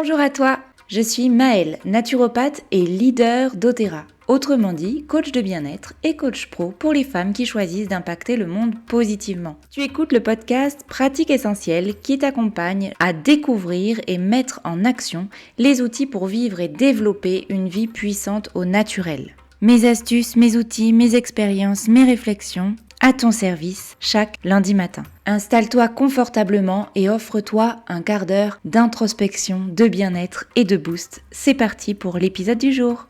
Bonjour à toi, je suis Maëlle, naturopathe et leader d'Otera. Autrement dit, coach de bien-être et coach pro pour les femmes qui choisissent d'impacter le monde positivement. Tu écoutes le podcast Pratique Essentielle qui t'accompagne à découvrir et mettre en action les outils pour vivre et développer une vie puissante au naturel. Mes astuces, mes outils, mes expériences, mes réflexions à ton service chaque lundi matin. Installe-toi confortablement et offre-toi un quart d'heure d'introspection, de bien-être et de boost. C'est parti pour l'épisode du jour.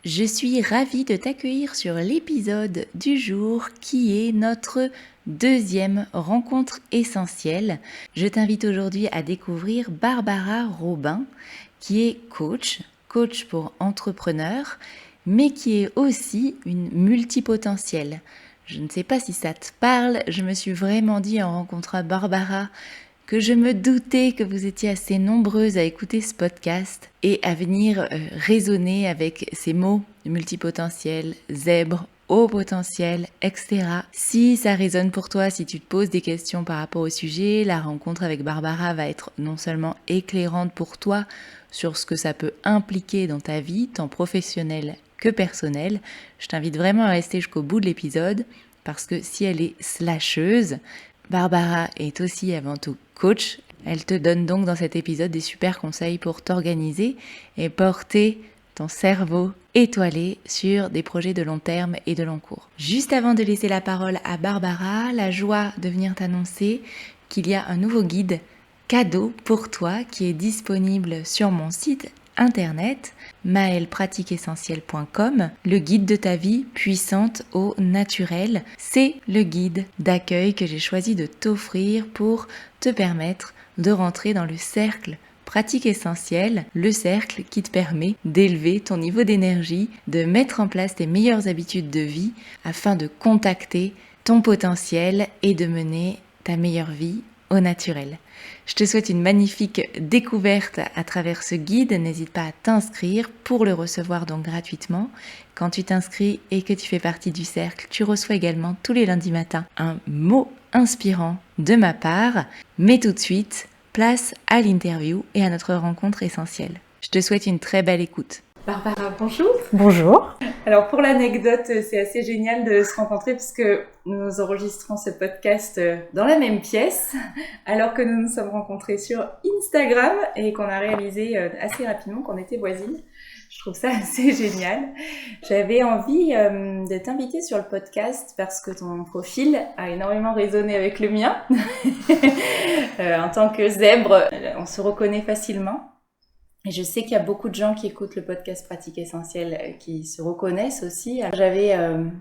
Je suis ravie de t'accueillir sur l'épisode du jour qui est notre deuxième rencontre essentielle. Je t'invite aujourd'hui à découvrir Barbara Robin qui est coach pour entrepreneurs, mais qui est aussi une multipotentielle. Je ne sais pas si ça te parle, je me suis vraiment dit en rencontrant Barbara que je me doutais que vous étiez assez nombreuses à écouter ce podcast et à venir raisonner avec ces mots multipotentiel, zèbre, haut potentiel, etc. Si ça résonne pour toi, si tu te poses des questions par rapport au sujet, la rencontre avec Barbara va être non seulement éclairante pour toi sur ce que ça peut impliquer dans ta vie, tant professionnelle que personnelle. Je t'invite vraiment à rester jusqu'au bout de l'épisode parce que si elle est slasheuse, Barbara est aussi avant tout coach. Elle te donne donc dans cet épisode des super conseils pour t'organiser et porter ton cerveau étoilé sur des projets de long terme et de long cours. Juste avant de laisser la parole à Barbara, la joie de venir t'annoncer qu'il y a un nouveau guide cadeau pour toi qui est disponible sur mon site internet maellepratiqueessentielle.com, le guide de ta vie puissante au naturel. C'est le guide d'accueil que j'ai choisi de t'offrir pour te permettre de rentrer dans le cercle Pratique Essentielle, le cercle qui te permet d'élever ton niveau d'énergie, de mettre en place tes meilleures habitudes de vie afin de contacter ton potentiel et de mener ta meilleure vie au naturel. Je te souhaite une magnifique découverte à travers ce guide. N'hésite pas à t'inscrire pour le recevoir donc gratuitement. Quand tu t'inscris et que tu fais partie du cercle, tu reçois également tous les lundis matins un mot inspirant de ma part. Mais tout de suite, place à l'interview et à notre rencontre essentielle. Je te souhaite une très belle écoute. Barbara, bonjour. Bonjour. Alors pour l'anecdote, c'est assez génial de se rencontrer puisque nous enregistrons ce podcast dans la même pièce alors que nous nous sommes rencontrés sur Instagram et qu'on a réalisé assez rapidement qu'on était voisines. Je trouve ça assez génial. J'avais envie de t'inviter sur le podcast parce que ton profil a énormément résonné avec le mien. En tant que zèbre, on se reconnaît facilement. Et je sais qu'il y a beaucoup de gens qui écoutent le podcast Pratique Essentielle qui se reconnaissent aussi. Alors, j'avais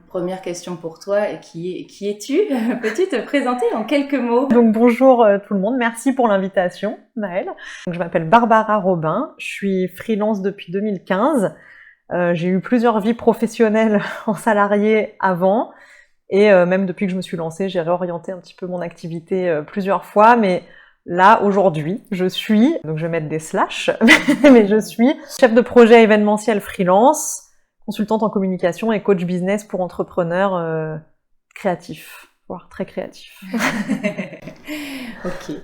première question pour toi. Qui es-tu? Peux-tu te présenter en quelques mots? Donc bonjour tout le monde, merci pour l'invitation Maëlle. Donc, je m'appelle Barbara Robin, je suis freelance depuis 2015. J'ai eu plusieurs vies professionnelles en salarié avant et même depuis que je me suis lancée, j'ai réorienté un petit peu mon activité plusieurs fois, mais là, aujourd'hui, donc je vais mettre des slash, mais je suis chef de projet événementiel freelance, consultante en communication et coach business pour entrepreneurs créatifs, voire très créatifs. Ok.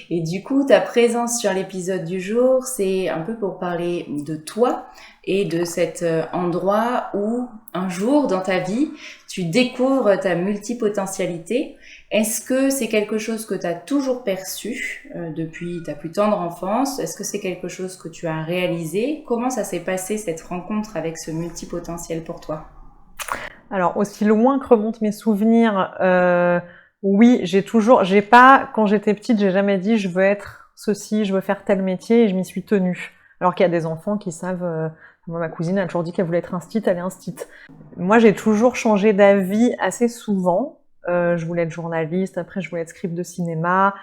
Et du coup, ta présence sur l'épisode du jour, c'est un peu pour parler de toi et de cet endroit où, un jour dans ta vie, tu découvres ta multipotentialité. Est-ce que c'est quelque chose que tu as toujours perçu depuis ta plus tendre enfance? Est-ce que c'est quelque chose que tu as réalisé? Comment ça s'est passé cette rencontre avec ce multipotentiel pour toi? Alors, aussi loin que remontent mes souvenirs, oui, quand j'étais petite, j'ai jamais dit je veux être ceci, je veux faire tel métier et je m'y suis tenue. Alors qu'il y a des enfants qui savent, moi, ma cousine a toujours dit qu'elle voulait être instite, elle est instite. Moi, j'ai toujours changé d'avis assez souvent. Je voulais être journaliste, après je voulais être script de cinéma,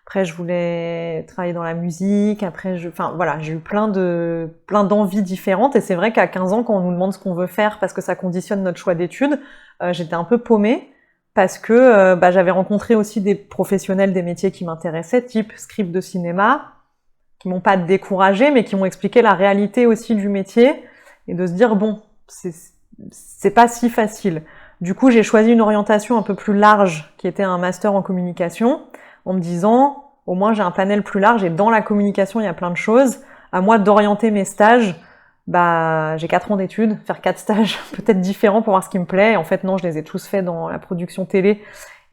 après je voulais travailler dans la musique, j'ai eu plein d'envies différentes et c'est vrai qu'à 15 ans, quand on nous demande ce qu'on veut faire parce que ça conditionne notre choix d'études, j'étais un peu paumée parce que j'avais rencontré aussi des professionnels des métiers qui m'intéressaient, type script de cinéma, qui m'ont pas découragée, mais qui m'ont expliqué la réalité aussi du métier et de se dire bon, c'est pas si facile. Du coup, j'ai choisi une orientation un peu plus large qui était un master en communication en me disant au moins j'ai un panel plus large et dans la communication, il y a plein de choses. À moi d'orienter mes stages. Bah, j'ai 4 ans d'études, faire 4 stages peut-être différents pour voir ce qui me plaît. En fait, non, je les ai tous faits dans la production télé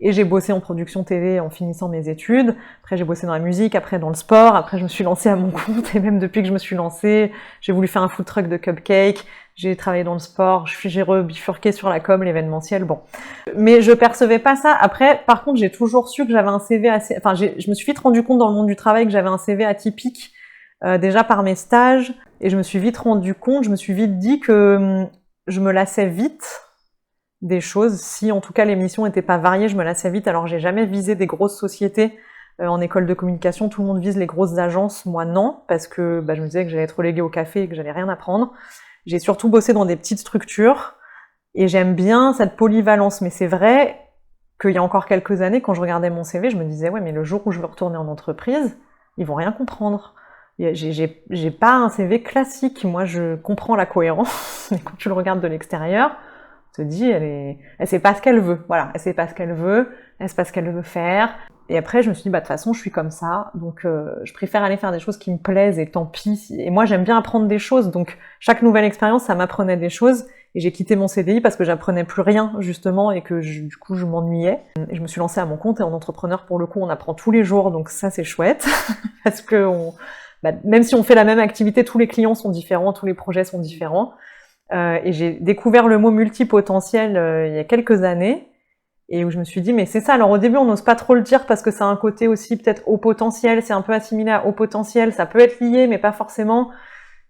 et j'ai bossé en production télé en finissant mes études. Après, j'ai bossé dans la musique, après dans le sport, après je me suis lancée à mon compte et même depuis que je me suis lancée, j'ai voulu faire un food truck de cupcakes, j'ai travaillé dans le sport, j'ai rebifurqué sur la com, l'événementiel, bon. Mais je percevais pas ça. Après, par contre, j'ai toujours su que j'avais un CV assez... Enfin, je me suis vite rendu compte dans le monde du travail que j'avais un CV atypique, déjà par mes stages. Et je me suis vite rendu compte, je me suis vite dit que je me lassais vite des choses. Si en tout cas les missions n'étaient pas variées, je me lassais vite. Alors j'ai jamais visé des grosses sociétés en école de communication. Tout le monde vise les grosses agences, moi non, parce que je me disais que j'allais être reléguée au café et que j'allais rien apprendre. J'ai surtout bossé dans des petites structures et j'aime bien cette polyvalence. Mais c'est vrai qu'il y a encore quelques années, quand je regardais mon CV, je me disais ouais, mais le jour où je veux retourner en entreprise, ils vont rien comprendre. J'ai pas un CV classique. Moi, je comprends la cohérence, mais quand tu le regardes de l'extérieur, tu te dis, elle sait pas ce qu'elle veut. Voilà, elle sait pas ce qu'elle veut, elle sait pas ce qu'elle veut faire. Et après, je me suis dit, de toute façon, je suis comme ça, donc je préfère aller faire des choses qui me plaisent et tant pis. Et moi, j'aime bien apprendre des choses, donc chaque nouvelle expérience, ça m'apprenait des choses. Et j'ai quitté mon CDI parce que j'apprenais plus rien, justement, et que du coup, je m'ennuyais. Et je me suis lancée à mon compte, et en entrepreneur, pour le coup, on apprend tous les jours, donc ça, c'est chouette. Parce que même si on fait la même activité, tous les clients sont différents, tous les projets sont différents. Et j'ai découvert le mot multipotentiel il y a quelques années, et où je me suis dit, mais c'est ça. Alors au début, on n'ose pas trop le dire parce que ça a un côté aussi peut-être haut potentiel, c'est un peu assimilé à haut potentiel, ça peut être lié, mais pas forcément.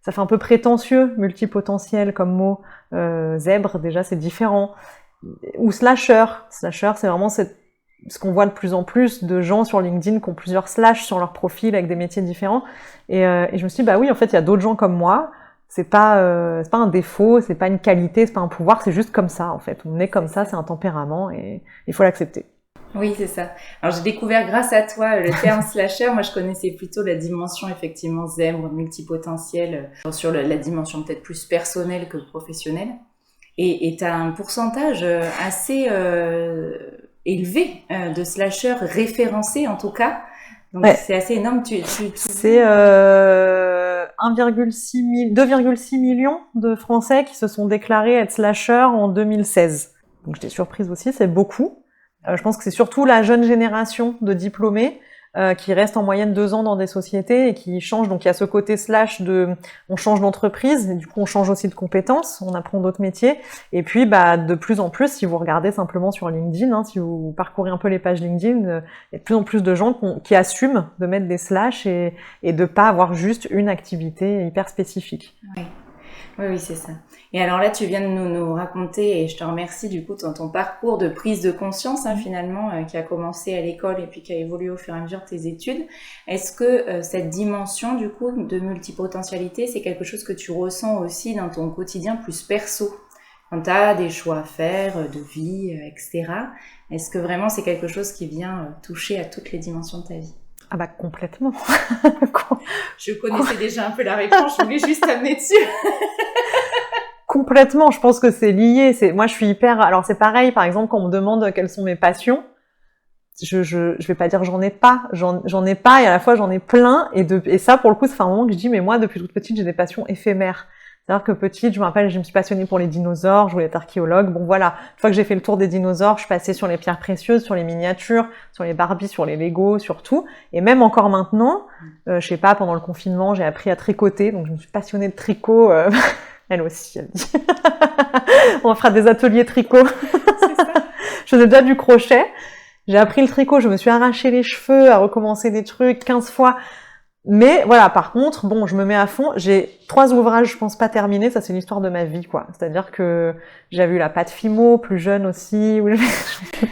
Ça fait un peu prétentieux, multipotentiel comme mot. Zèbre, déjà, c'est différent. Ou slasher. Slasher, c'est vraiment ce qu'on voit de plus en plus de gens sur LinkedIn qui ont plusieurs slash sur leur profil avec des métiers différents. Et je me suis dit, bah oui, en fait, il y a d'autres gens comme moi. C'est pas un défaut, c'est pas une qualité, c'est pas un pouvoir, c'est juste comme ça, en fait. On est comme ça, c'est un tempérament et il faut l'accepter. Oui, c'est ça. Alors, j'ai découvert grâce à toi le terme slasher. Moi, je connaissais plutôt la dimension, effectivement, zèbre, multipotentiel, sur la dimension peut-être plus personnelle que professionnelle. Et t'as un pourcentage assez élevé de slashers référencés, en tout cas. Donc, ouais. C'est assez énorme. C'est 2,6 millions de Français qui se sont déclarés être slashers en 2016. Donc, j'étais surprise aussi, c'est beaucoup. Je pense que c'est surtout la jeune génération de diplômés qui restent en moyenne 2 ans dans des sociétés et qui changent. Donc il y a ce côté slash on change d'entreprise, et du coup on change aussi de compétences, on apprend d'autres métiers. Et puis de plus en plus, si vous regardez simplement sur LinkedIn, si vous parcourez un peu les pages LinkedIn, il y a de plus en plus de gens qui assument de mettre des slash et de pas avoir juste une activité hyper spécifique. Oui, c'est ça. Et alors là, tu viens de nous raconter, et je te remercie du coup, ton parcours de prise de conscience finalement, qui a commencé à l'école et puis qui a évolué au fur et à mesure de tes études. Est-ce que cette dimension du coup de multipotentialité, c'est quelque chose que tu ressens aussi dans ton quotidien plus perso, quand tu as des choix à faire, de vie, etc. Est-ce que vraiment c'est quelque chose qui vient toucher à toutes les dimensions de ta vie ? Ah bah complètement. Je connaissais déjà un peu la réponse, je voulais juste t'amener dessus. Complètement, je pense que c'est lié. Moi, je suis hyper... Alors c'est pareil, par exemple, quand on me demande quelles sont mes passions, je vais pas dire j'en ai pas et à la fois j'en ai plein. Et ça, pour le coup, ça fait un moment que je dis, mais moi, depuis toute petite, j'ai des passions éphémères. C'est-à-dire que petite, je me rappelle, je me suis passionnée pour les dinosaures, je voulais être archéologue. Bon voilà, une fois que j'ai fait le tour des dinosaures, je suis passée sur les pierres précieuses, sur les miniatures, sur les Barbies, sur les Lego, sur tout. Et même encore maintenant, je sais pas, pendant le confinement, j'ai appris à tricoter, donc je me suis passionnée de tricot. Elle aussi, elle dit. On fera des ateliers tricot. C'est ça. Je faisais déjà du crochet. J'ai appris le tricot, je me suis arraché les cheveux à recommencer des trucs 15 fois. Mais voilà, par contre, bon, je me mets à fond. J'ai 3 ouvrages, je pense pas terminés. Ça, c'est l'histoire de ma vie, quoi. C'est-à-dire que j'avais eu la Pat Fimo, plus jeune aussi.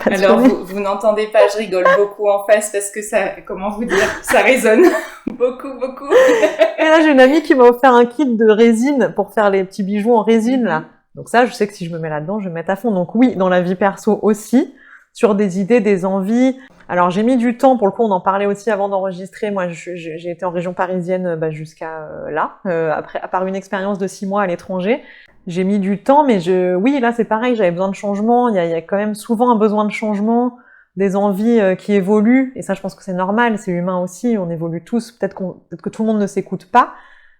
Alors, vous n'entendez pas, je rigole beaucoup en face parce que ça, comment vous dire, ça résonne beaucoup, beaucoup. Et là, j'ai une amie qui m'a offert un kit de résine pour faire les petits bijoux en résine, là. Donc ça, je sais que si je me mets là-dedans, je vais me mettre à fond. Donc oui, dans la vie perso aussi, sur des idées, des envies. Alors j'ai mis du temps, pour le coup on en parlait aussi avant d'enregistrer, moi j'ai été en région parisienne jusqu'à là, après, à part une expérience de 6 mois à l'étranger, j'ai mis du temps, mais oui là c'est pareil, j'avais besoin de changement, il y a quand même souvent un besoin de changement, des envies qui évoluent, et ça je pense que c'est normal, c'est humain aussi, on évolue tous, peut-être que tout le monde ne s'écoute pas,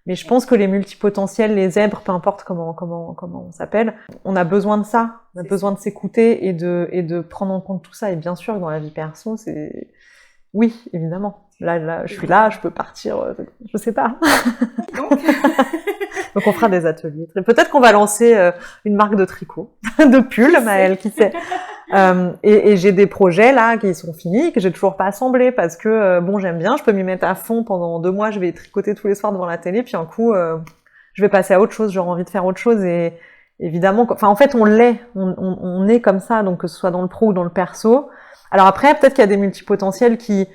mais je pense que les multipotentiels, les zèbres, peu importe comment on s'appelle, on a besoin de ça, on a besoin de s'écouter et de prendre en compte tout ça, et bien sûr dans la vie perso, c'est... Oui, évidemment. Là, je suis là, je peux partir, je sais pas. Donc on fera des ateliers. Peut-être qu'on va lancer une marque de tricot, de pull, Maëlle, qui sait. Et j'ai des projets là qui sont finis, que j'ai toujours pas assemblés parce que bon, j'aime bien, je peux m'y mettre à fond pendant 2 mois, je vais tricoter tous les soirs devant la télé, puis un coup, je vais passer à autre chose, j'aurai envie de faire autre chose, et évidemment, enfin en fait on l'est, on est comme ça, donc que ce soit dans le pro ou dans le perso. Alors après, peut-être qu'il y a des multipotentiels qui,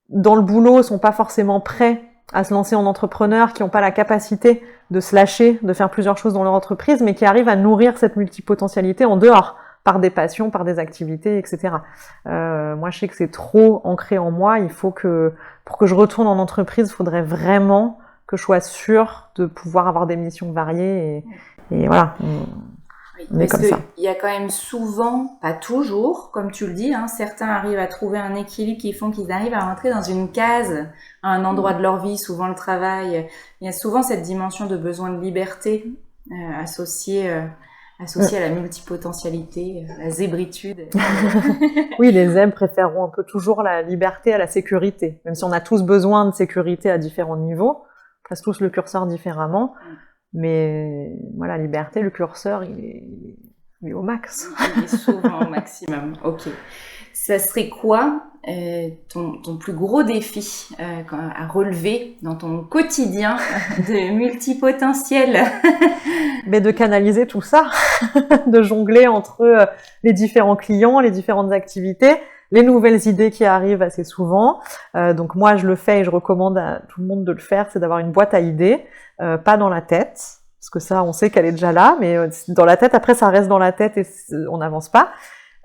dans le boulot, sont pas forcément prêts à se lancer en entrepreneur, qui n'ont pas la capacité de se lâcher, de faire plusieurs choses dans leur entreprise, mais qui arrivent à nourrir cette multipotentialité en dehors, par des passions, par des activités, etc. Moi, je sais que c'est trop ancré en moi. Il faut que, pour que je retourne en entreprise, il faudrait vraiment que je sois sûre de pouvoir avoir des missions variées, et voilà. Oui, parce qu'il y a quand même souvent, pas toujours, comme tu le dis, hein, certains arrivent à trouver un équilibre qui font qu'ils arrivent à rentrer dans une case, à un endroit de leur vie, souvent le travail. Il y a souvent cette dimension de besoin de liberté associée à la multipotentialité, la zébritude. Oui, les zèbres préféreront un peu toujours la liberté à la sécurité, même si on a tous besoin de sécurité à différents niveaux, on place tous le curseur différemment. Mais voilà, liberté, le curseur, il est au max. Il est souvent au maximum. Ok. Ça serait quoi ton plus gros défi à relever dans ton quotidien de multipotentiel? Mais de canaliser tout ça, de jongler entre les différents clients, les différentes activités, les nouvelles idées qui arrivent assez souvent. Donc moi, je le fais et je recommande à tout le monde de le faire, c'est d'avoir une boîte à idées, pas dans la tête, parce que ça, on sait qu'elle est déjà là, mais dans la tête, après, ça reste dans la tête et on n'avance pas.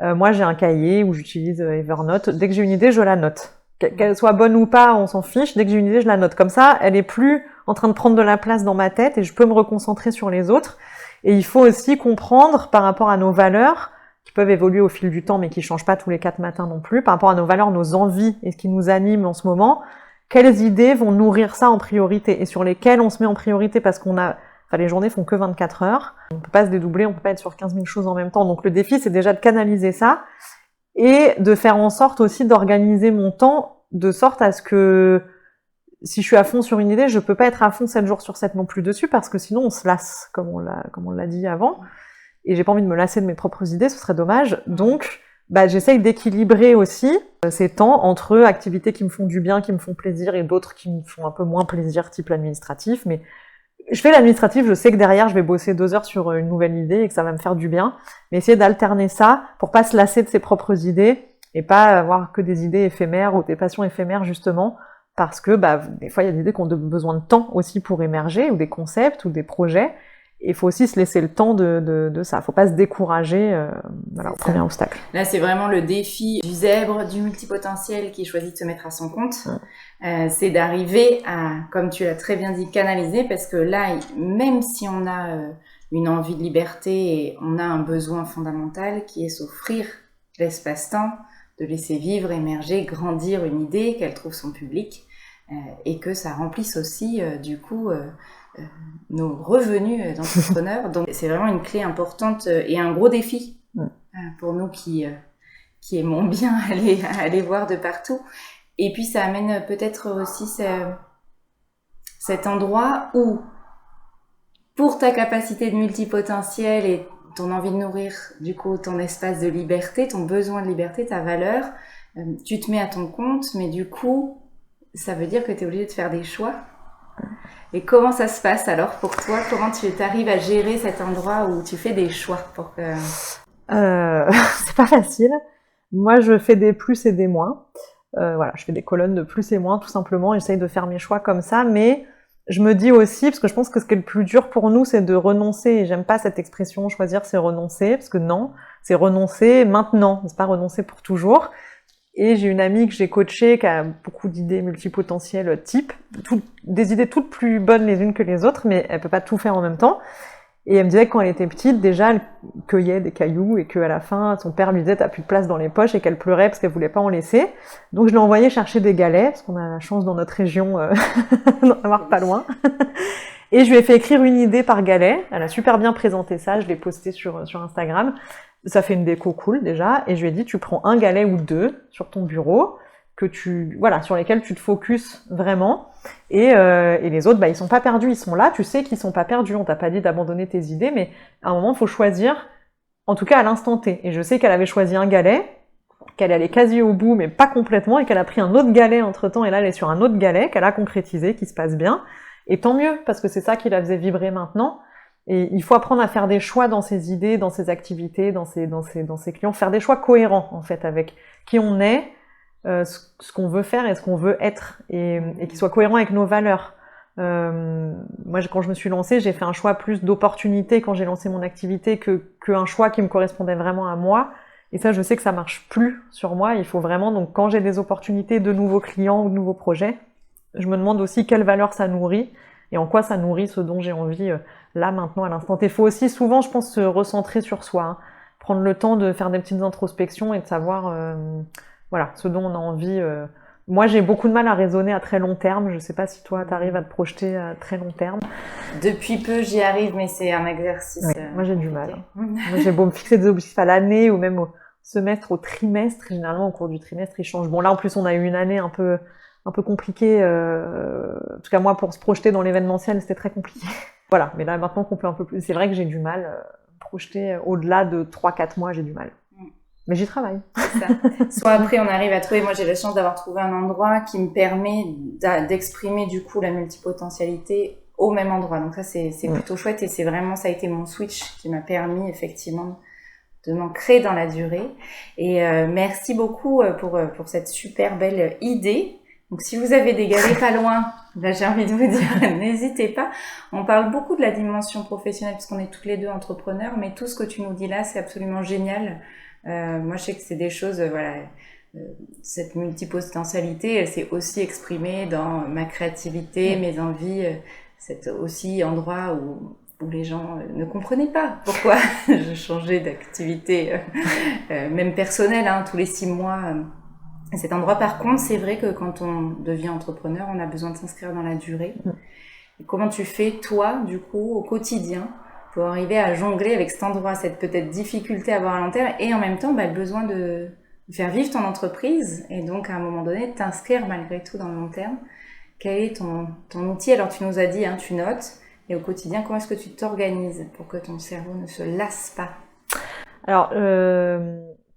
Moi, j'ai un cahier où j'utilise Evernote. Dès que j'ai une idée, je la note. Qu'elle soit bonne ou pas, on s'en fiche. Dès que j'ai une idée, je la note. Comme ça, elle est plus en train de prendre de la place dans ma tête et je peux me reconcentrer sur les autres. Et il faut aussi comprendre par rapport à nos valeurs, qui peuvent évoluer au fil du temps, mais qui changent pas tous les 4 matins non plus, par rapport à nos valeurs, nos envies et ce qui nous anime en ce moment, quelles idées vont nourrir ça en priorité et sur lesquelles on se met en priorité parce les journées font que 24 heures. On peut pas se dédoubler, on peut pas être sur 15 000 choses en même temps. Donc le défi, c'est déjà de canaliser ça et de faire en sorte aussi d'organiser mon temps de sorte à ce que si je suis à fond sur une idée, je peux pas être à fond 7 jours sur 7 non plus dessus parce que sinon on se lasse, comme on l'a dit avant. Et j'ai pas envie de me lasser de mes propres idées, ce serait dommage. Donc, j'essaye d'équilibrer aussi ces temps entre activités qui me font du bien, qui me font plaisir et d'autres qui me font un peu moins plaisir, type l'administratif. Mais je fais l'administratif, je sais que derrière, je vais bosser 2 heures sur une nouvelle idée et que ça va me faire du bien. Mais essayer d'alterner ça pour pas se lasser de ses propres idées et pas avoir que des idées éphémères ou des passions éphémères, justement. Parce que des fois, il y a des idées qui ont besoin de temps aussi pour émerger, ou des concepts, ou des projets. Et il faut aussi se laisser le temps de ça. Il ne faut pas se décourager au premier obstacle. Là, c'est vraiment le défi du zèbre, du multipotentiel qui choisit de se mettre à son compte. C'est d'arriver à, comme tu l'as très bien dit, canaliser, parce que là, même si on a une envie de liberté et on a un besoin fondamental qui est s'offrir l'espace-temps, de laisser vivre, émerger, grandir une idée, qu'elle trouve son public, et que ça remplisse aussi, nos revenus d'entrepreneurs. Donc, c'est vraiment une clé importante et un gros défi pour nous qui aimons bien aller voir de partout. Et puis, ça amène peut-être aussi cet endroit où, pour ta capacité de multipotentiel et ton envie de nourrir, du coup, ton espace de liberté, ton besoin de liberté, ta valeur, tu te mets à ton compte, mais du coup, ça veut dire que tu es obligé de faire des choix. Et comment ça se passe alors pour toi? Comment tu arrives à gérer cet endroit où tu fais des choix pour que... C'est pas facile. Moi, je fais des plus et des moins. Je fais des colonnes de plus et moins, tout simplement. J'essaye de faire mes choix comme ça, mais je me dis aussi, parce que je pense que ce qui est le plus dur pour nous, c'est de renoncer. Et j'aime pas cette expression, choisir, c'est renoncer, parce que non, c'est renoncer maintenant, c'est pas renoncer pour toujours. Et j'ai une amie que j'ai coachée qui a beaucoup d'idées multipotentielles type, des idées toutes plus bonnes les unes que les autres, mais elle peut pas tout faire en même temps. Et elle me disait que quand elle était petite, déjà, elle cueillait des cailloux et qu'à la fin, son père lui disait « t'as plus de place dans les poches » et qu'elle pleurait parce qu'elle voulait pas en laisser. Donc je l'ai envoyée chercher des galets, parce qu'on a la chance dans notre région d'en avoir pas loin. Et je lui ai fait écrire une idée par galet. Elle a super bien présenté ça, je l'ai posté sur Instagram. Ça fait une déco cool déjà. Et je lui ai dit « tu prends un galet ou deux sur ton bureau » sur lesquels tu te focuses vraiment. Et les autres, ils sont pas perdus, ils sont là, tu sais qu'ils sont pas perdus, on t'a pas dit d'abandonner tes idées, mais à un moment, il faut choisir, en tout cas à l'instant T. Et je sais qu'elle avait choisi un galet, qu'elle allait quasi au bout, mais pas complètement, et qu'elle a pris un autre galet entre-temps, et là, elle est sur un autre galet, qu'elle a concrétisé, qui se passe bien. Et tant mieux, parce que c'est ça qui la faisait vibrer maintenant. Et il faut apprendre à faire des choix dans ses idées, dans ses activités, dans ses clients, faire des choix cohérents, en fait, avec qui on est, ce qu'on veut faire et ce qu'on veut être, et qui soit cohérent avec nos valeurs. Moi, quand je me suis lancée, j'ai fait un choix plus d'opportunité quand j'ai lancé mon activité qu'un choix qui me correspondait vraiment à moi. Et ça, je sais que ça marche plus sur moi. Il faut vraiment, donc quand j'ai des opportunités de nouveaux clients ou de nouveaux projets, je me demande aussi quelle valeur ça nourrit et en quoi ça nourrit ce dont j'ai envie là, maintenant, à l'instant T. Il faut aussi souvent, je pense, se recentrer sur soi, hein. Prendre le temps de faire des petites introspections et de savoir ce dont on a envie. Moi, j'ai beaucoup de mal à raisonner à très long terme. Je sais pas si toi, t'arrives à te projeter à très long terme. Depuis peu, j'y arrive, mais c'est un exercice. Moi, j'ai du mal. Moi, j'ai beau me fixer des objectifs à l'année ou même au semestre, au trimestre. Généralement, au cours du trimestre, ils changent. Bon, là, en plus, on a eu une année un peu compliquée. En tout cas, moi, pour se projeter dans l'événementiel, c'était très compliqué. Voilà. Mais là, maintenant qu'on peut un peu plus, c'est vrai que j'ai du mal. Projeter au-delà de 3-4 mois, j'ai du mal. Mais j'y travaille. C'est ça. Soit après, on arrive à trouver, moi j'ai la chance d'avoir trouvé un endroit qui me permet d'exprimer du coup la multipotentialité au même endroit. Donc ça, c'est plutôt chouette et c'est vraiment, ça a été mon switch qui m'a permis effectivement de m'ancrer dans la durée. Et merci beaucoup pour cette super belle idée. Donc si vous avez des galets pas loin, j'ai envie de vous dire, n'hésitez pas. On parle beaucoup de la dimension professionnelle parce qu'on est toutes les deux entrepreneurs, mais tout ce que tu nous dis là, c'est absolument génial. Moi, je sais que c'est des choses, cette multipotentialité, elle s'est aussi exprimée dans ma créativité, mes envies, c'est aussi endroit où les gens ne comprenaient pas pourquoi je changeais d'activité, même personnelle, hein, tous les 6 mois. Cet endroit, par contre, c'est vrai que quand on devient entrepreneur, on a besoin de s'inscrire dans la durée. Et comment tu fais, toi, du coup, au quotidien, pour arriver à jongler avec cet endroit, cette peut-être difficulté à avoir à long terme et en même temps le besoin de faire vivre ton entreprise et donc à un moment donné t'inscrire malgré tout dans le long terme. Quel est ton outil? Alors tu nous as dit, hein, tu notes, et au quotidien, comment est-ce que tu t'organises pour que ton cerveau ne se lasse pas? Alors,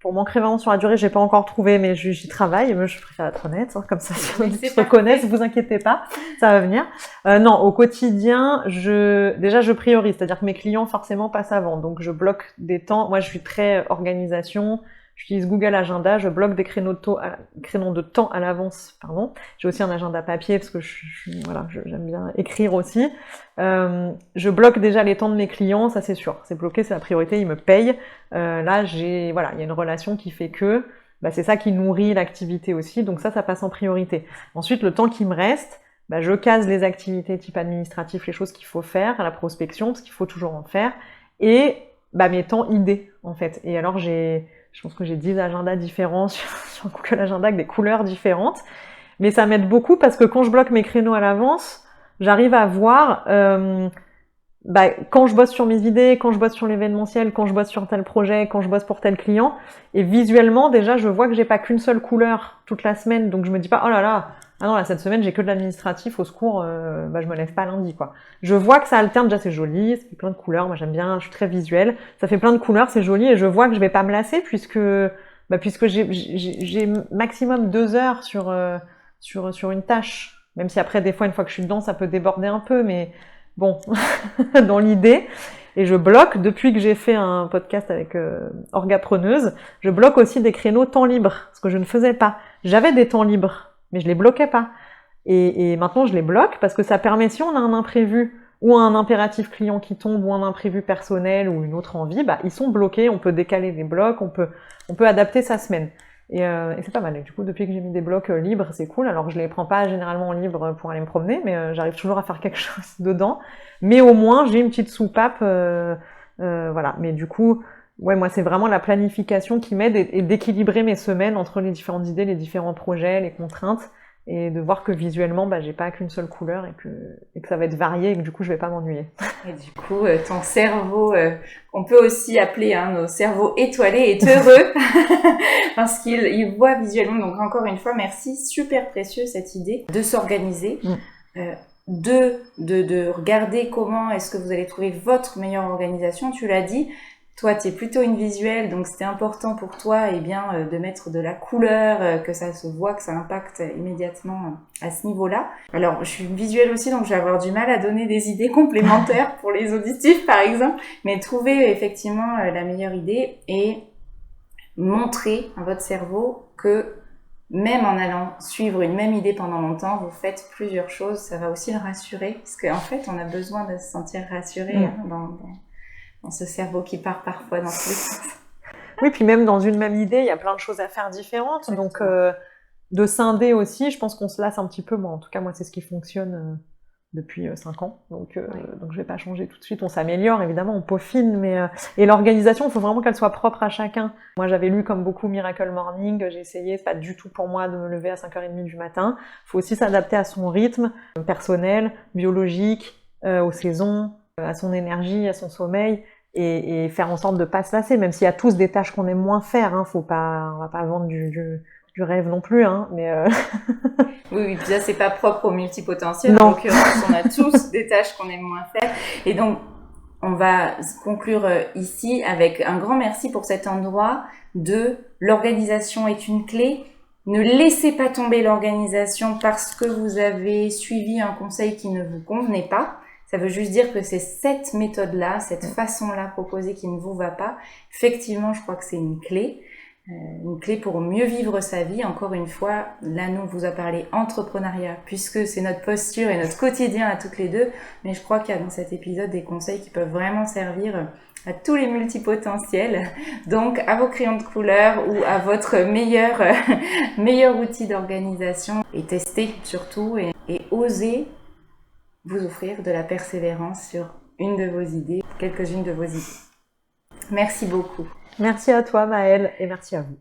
pour m'ancrer vraiment sur la durée, j'ai pas encore trouvé, mais j'y travaille. Moi, je préfère être honnête, hein, comme ça, si on se reconnaissent, vous inquiétez pas, ça va venir. Non, au quotidien, je priorise, c'est-à-dire que mes clients forcément passent avant, donc je bloque des temps. Moi, je suis très organisation. J'utilise Google Agenda, je bloque des créneaux de temps à l'avance, pardon. J'ai aussi un agenda papier parce que j'aime bien écrire aussi. Je bloque déjà les temps de mes clients, ça c'est sûr. C'est bloqué, c'est la priorité, ils me payent. Là, il y a une relation qui fait que, c'est ça qui nourrit l'activité aussi, donc ça passe en priorité. Ensuite, le temps qui me reste, je case les activités type administratif, les choses qu'il faut faire, à la prospection, parce qu'il faut toujours en faire, et mes temps idées, en fait. Et alors, je pense que j'ai 10 agendas différents sur Google Agenda avec des couleurs différentes. Mais ça m'aide beaucoup parce que quand je bloque mes créneaux à l'avance, j'arrive à voir quand je bosse sur mes idées, quand je bosse sur l'événementiel, quand je bosse sur tel projet, quand je bosse pour tel client. Et visuellement, déjà, je vois que j'ai pas qu'une seule couleur toute la semaine. Donc je me dis pas, oh là là, ah non, là, cette semaine, j'ai que de l'administratif, au secours, je me lève pas lundi, quoi. Je vois que ça alterne, déjà, c'est joli, ça fait plein de couleurs, moi, j'aime bien, je suis très visuelle, ça fait plein de couleurs, c'est joli, et je vois que je vais pas me lasser, puisque j'ai maximum 2 heures sur une tâche. Même si après, des fois, une fois que je suis dedans, ça peut déborder un peu, mais bon, dans l'idée. Et je bloque, depuis que j'ai fait un podcast avec Orgapreneuse, je bloque aussi des créneaux temps libre, ce que je ne faisais pas. J'avais des temps libres, mais je les bloquais pas. Et maintenant, je les bloque parce que ça permet, si on a un imprévu ou un impératif client qui tombe ou un imprévu personnel ou une autre envie, ils sont bloqués, on peut décaler les blocs, on peut adapter sa semaine. Et c'est pas mal. Et du coup, depuis que j'ai mis des blocs libres, c'est cool. Alors, je les prends pas généralement en livre pour aller me promener, mais j'arrive toujours à faire quelque chose dedans. Mais au moins, j'ai une petite soupape. Voilà. Mais du coup, ouais, moi, c'est vraiment la planification qui m'aide et d'équilibrer mes semaines entre les différentes idées, les différents projets, les contraintes. Et de voir que visuellement, j'ai pas qu'une seule couleur et que ça va être varié et que du coup, je vais pas m'ennuyer. Et du coup, ton cerveau, on peut aussi appeler nos cerveaux étoilés, est heureux parce qu'il voit visuellement. Donc encore une fois, merci, super précieux cette idée de s'organiser, de regarder comment est-ce que vous allez trouver votre meilleure organisation. Tu l'as dit. Toi, tu es plutôt une visuelle, donc c'était important pour toi de mettre de la couleur, que ça se voit, que ça impacte immédiatement à ce niveau-là. Alors, je suis visuelle aussi, donc je vais avoir du mal à donner des idées complémentaires pour les auditifs, par exemple, mais trouver effectivement la meilleure idée et montrer à votre cerveau que même en allant suivre une même idée pendant longtemps, vous faites plusieurs choses, ça va aussi le rassurer, parce qu'en fait, on a besoin de se sentir rassuré dans ce cerveau qui part parfois dans tous les sens. Oui, puis même dans une même idée, il y a plein de choses à faire différentes. Donc, de scinder aussi, je pense qu'on se lasse un petit peu. Moi, en tout cas, moi, c'est ce qui fonctionne depuis 5 ans. Donc, je vais pas changer tout de suite. On s'améliore, évidemment, on peaufine. Mais, et l'organisation, il faut vraiment qu'elle soit propre à chacun. Moi, j'avais lu comme beaucoup Miracle Morning. J'ai essayé, c'est pas du tout pour moi de me lever à 5h30 du matin. Il faut aussi s'adapter à son rythme personnel, biologique, aux saisons, à son énergie, à son sommeil. Et faire en sorte de pas se lasser, même s'il y a tous des tâches qu'on aime moins faire, on va pas vendre du rêve non plus, mais Oui, puis ça c'est pas propre aux multipotentiels. En l'occurrence, on a tous des tâches qu'on aime moins faire. Et donc, on va conclure ici avec un grand merci pour cet endroit de l'organisation est une clé. Ne laissez pas tomber l'organisation parce que vous avez suivi un conseil qui ne vous convenait pas. Ça veut juste dire que c'est cette méthode-là, cette façon-là proposée qui ne vous va pas. Effectivement, je crois que c'est une clé pour mieux vivre sa vie. Encore une fois, là, nous, on vous a parlé entrepreneuriat, puisque c'est notre posture et notre quotidien à toutes les deux. Mais je crois qu'il y a dans cet épisode des conseils qui peuvent vraiment servir à tous les multipotentiels. Donc, à vos crayons de couleur ou à votre meilleur outil d'organisation. Et testez surtout et osez vous offrir de la persévérance sur une de vos idées, quelques-unes de vos idées. Merci beaucoup. Merci à toi Maëlle et merci à vous.